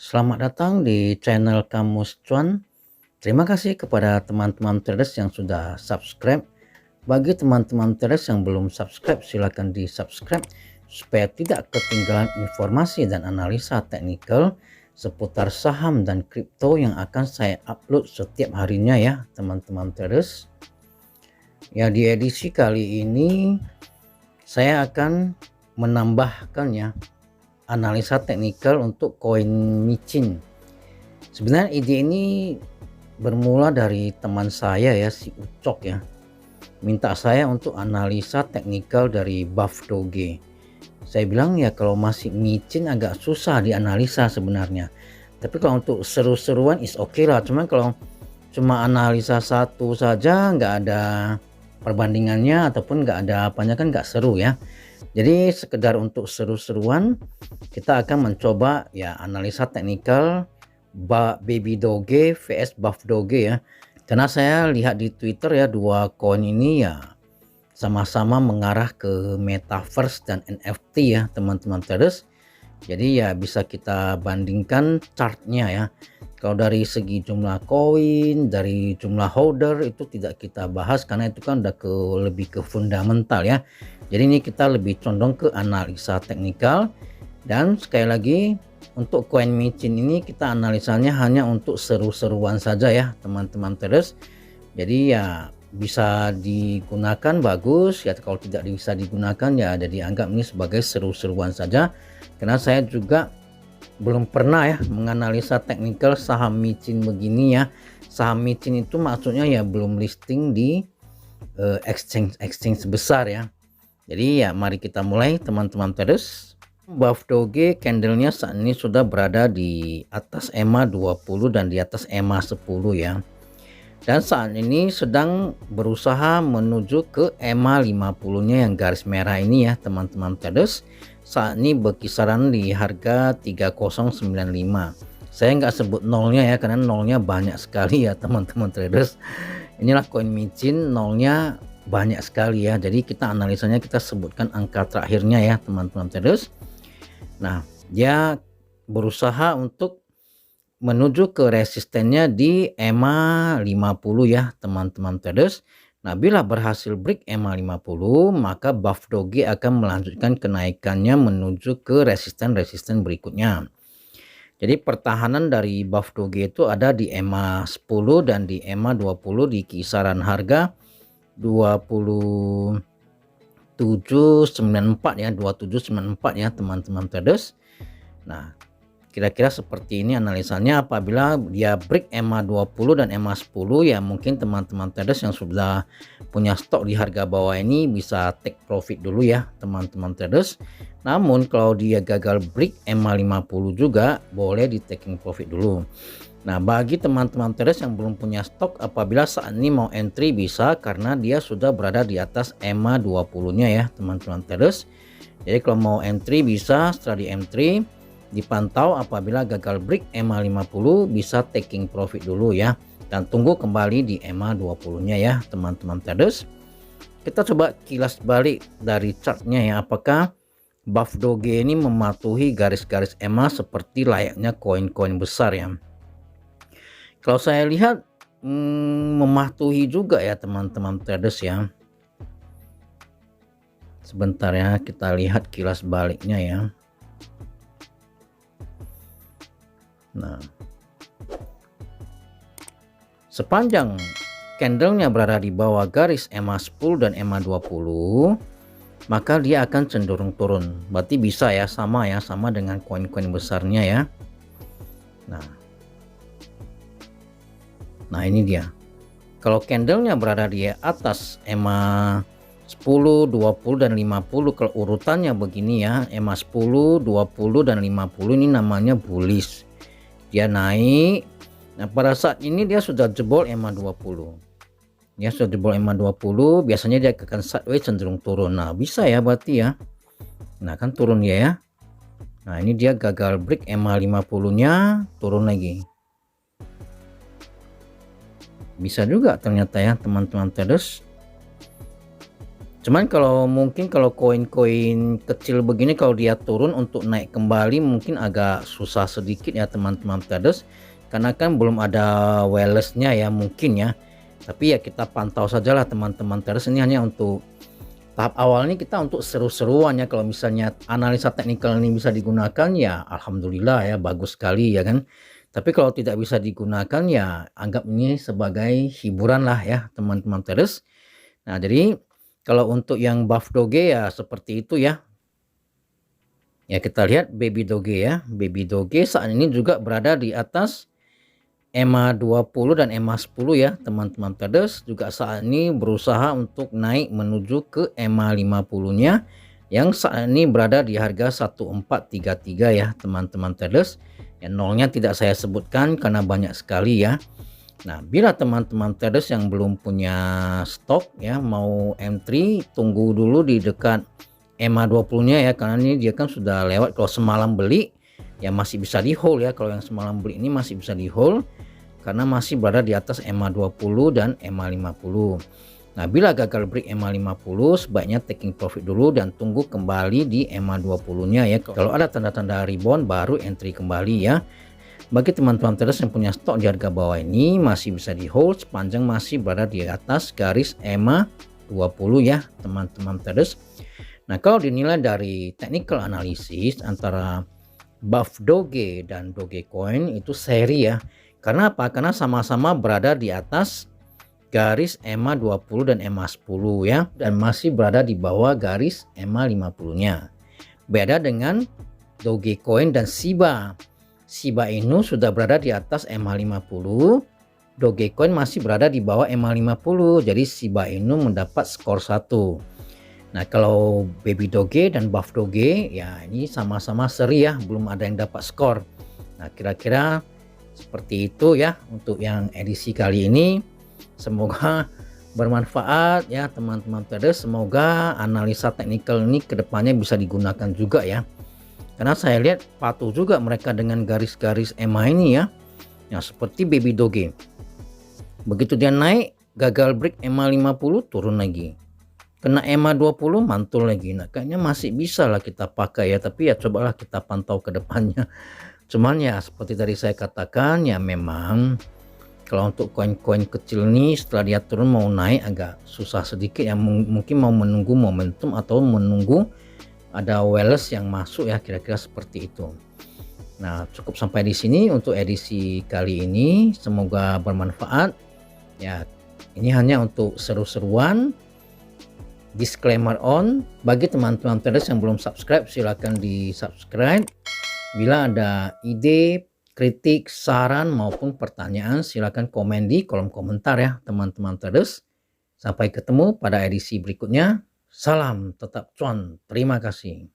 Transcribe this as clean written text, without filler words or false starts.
Selamat datang di channel Kamus Cuan. Terima kasih kepada teman-teman traders yang sudah subscribe. Bagi teman-teman traders yang belum subscribe, silakan di subscribe supaya tidak ketinggalan informasi dan analisa teknikal seputar saham dan kripto yang akan saya upload setiap harinya ya teman-teman traders. Ya, di edisi kali ini saya akan menambahkan ya analisa teknikal untuk koin micin. Sebenarnya ide ini bermula dari teman saya ya, si Ucok ya. Minta saya untuk analisa teknikal dari buff doge. Saya bilang ya kalau masih micin agak susah dianalisa sebenarnya. Tapi kalau untuk seru-seruan is oke lah. Cuman kalau cuma analisa satu saja nggak ada perbandingannya ataupun nggak ada apanya kan nggak seru ya. Jadi sekedar untuk seru-seruan kita akan mencoba ya analisa teknikal baby doge vs buff doge ya, karena saya lihat di Twitter ya dua koin ini ya sama-sama mengarah ke metaverse dan NFT ya teman-teman traders. Jadi ya bisa kita bandingkan chartnya ya. Kalau dari segi jumlah koin, dari jumlah holder itu tidak kita bahas karena itu kan udah lebih ke fundamental ya. Jadi ini kita lebih condong ke analisa teknikal. Dan sekali lagi untuk koin micin ini kita analisanya hanya untuk seru-seruan saja ya teman-teman traders. Jadi ya bisa digunakan bagus ya, kalau tidak bisa digunakan ya ada dianggap ini sebagai seru-seruan saja, karena saya juga belum pernah ya menganalisa teknikal saham micin begini ya. Saham micin itu maksudnya ya belum listing di exchange besar ya. Jadi ya mari kita mulai teman-teman traders. Buff doge candlenya saat ini sudah berada di atas EMA 20 dan di atas EMA 10 ya. Dan saat ini sedang berusaha menuju ke EMA 50 nya yang garis merah ini ya teman-teman traders. Saat ini berkisaran di harga 3095. Saya nggak sebut nolnya ya karena nolnya banyak sekali ya teman-teman traders. Inilah koin micin, nolnya banyak sekali ya. Jadi kita analisanya kita sebutkan angka terakhirnya ya teman-teman traders. Nah, dia berusaha untuk menuju ke resistennya di EMA 50 ya teman-teman traders. Nah, bila berhasil break EMA 50 maka buff doge akan melanjutkan kenaikannya menuju ke resisten-resisten berikutnya. Jadi pertahanan dari buff doge itu ada di EMA 10 dan di EMA 20 di kisaran harga 2794 ya, 2794 ya teman-teman traders. Nah, kira-kira seperti ini analisanya. Apabila dia break EMA 20 dan EMA 10 ya mungkin teman-teman traders yang sudah punya stok di harga bawah ini bisa take profit dulu ya teman-teman traders. Namun kalau dia gagal break EMA 50 juga boleh di taking profit dulu. Nah, bagi teman-teman traders yang belum punya stok, apabila saat ini mau entry bisa karena dia sudah berada di atas EMA 20 nya ya teman-teman traders. Jadi kalau mau entry bisa, setelah di entry dipantau, apabila gagal break EMA 50 bisa taking profit dulu ya, dan tunggu kembali di EMA 20 nya ya teman-teman traders. Kita coba kilas balik dari chartnya ya, apakah buff doge ini mematuhi garis-garis EMA seperti layaknya koin-koin besar ya. Kalau saya lihat mematuhi juga ya teman-teman traders ya. Sebentar ya, kita lihat kilas baliknya ya. Nah, sepanjang candlenya berada di bawah garis EMA 10 dan EMA 20 maka dia akan cenderung turun. Berarti bisa ya, sama dengan koin-koin besarnya ya. Nah ini dia, kalau candlenya berada di atas EMA 10, 20 dan 50, kalau urutannya begini ya, EMA 10, 20 dan 50 ini namanya bullish. Dia naik. Nah, pada saat ini dia sudah jebol EMA 20. Ya, sudah jebol EMA 20, biasanya dia akan sideways cenderung turun. Nah, bisa ya berarti ya. Nah, kan turun ya. Nah, ini dia gagal break EMA 50-nya, turun lagi. Bisa juga ternyata ya teman-teman traders. Cuman kalau mungkin kalau koin-koin kecil begini kalau dia turun untuk naik kembali mungkin agak susah sedikit ya teman-teman traders, karena kan belum ada wireless-nya ya mungkin ya. Tapi ya kita pantau sajalah teman-teman traders, ini hanya untuk tahap awal ini kita untuk seru-seruan ya. Kalau misalnya analisa teknikal ini bisa digunakan ya alhamdulillah ya, bagus sekali ya kan. Tapi kalau tidak bisa digunakan ya anggap ini sebagai hiburan lah ya teman-teman traders. Nah jadi kalau untuk yang buff doge ya seperti itu ya. Ya kita lihat baby doge ya. Baby doge saat ini juga berada di atas EMA 20 dan EMA 10 ya teman-teman traders, juga saat ini berusaha untuk naik menuju ke EMA 50 nya yang saat ini berada di harga 1433 ya teman-teman traders. Ya, nolnya tidak saya sebutkan karena banyak sekali ya. Nah bila teman-teman traders yang belum punya stok ya mau entry, tunggu dulu di dekat EMA 20 nya ya, karena ini dia kan sudah lewat. Kalau semalam beli ya masih bisa di hold ya, kalau yang semalam beli ini masih bisa di hold karena masih berada di atas EMA 20 dan EMA 50. Nah bila gagal break EMA 50 sebaiknya taking profit dulu dan tunggu kembali di EMA 20 nya ya. Kalau ada tanda-tanda rebound baru entry kembali ya. Bagi teman-teman traders yang punya stok di harga bawah ini masih bisa di hold sepanjang masih berada di atas garis EMA 20 ya teman-teman traders. Nah kalau dinilai dari technical analysis antara buff doge dan dogecoin itu seri ya. Karena apa? Karena sama-sama berada di atas garis EMA 20 dan EMA 10 ya, dan masih berada di bawah garis EMA 50 nya. Beda dengan dogecoin dan Shiba. Shiba Inu sudah berada di atas EMA 50, dogecoin masih berada di bawah EMA 50. Jadi Shiba Inu mendapat skor 1. Nah kalau baby doge dan buff doge ya ini sama-sama seri ya, belum ada yang dapat skor. Nah kira-kira seperti itu ya untuk yang edisi kali ini. Semoga bermanfaat ya teman-teman traders. Semoga analisa teknikal ini kedepannya bisa digunakan juga ya. Karena saya lihat patuh juga mereka dengan garis-garis EMA ini ya. Nah seperti baby doge. Begitu dia naik gagal break EMA 50 turun lagi. Kena EMA 20 mantul lagi. Nah kayaknya masih bisa lah kita pakai ya. Tapi ya cobalah kita pantau ke depannya. Cuman ya seperti tadi saya katakan ya memang kalau untuk koin-koin kecil ini setelah dia turun mau naik agak susah sedikit ya. Mungkin mau menunggu momentum atau menunggu ada wireless yang masuk ya, kira-kira seperti itu. Nah cukup sampai di sini untuk edisi kali ini. Semoga bermanfaat ya. Ini hanya untuk seru-seruan. Disclaimer on, bagi teman-teman traders yang belum subscribe silahkan di subscribe. Bila ada ide, kritik, saran maupun pertanyaan silahkan komen di kolom komentar ya teman-teman traders. Sampai ketemu pada edisi berikutnya. Salam tetap cuan, terima kasih.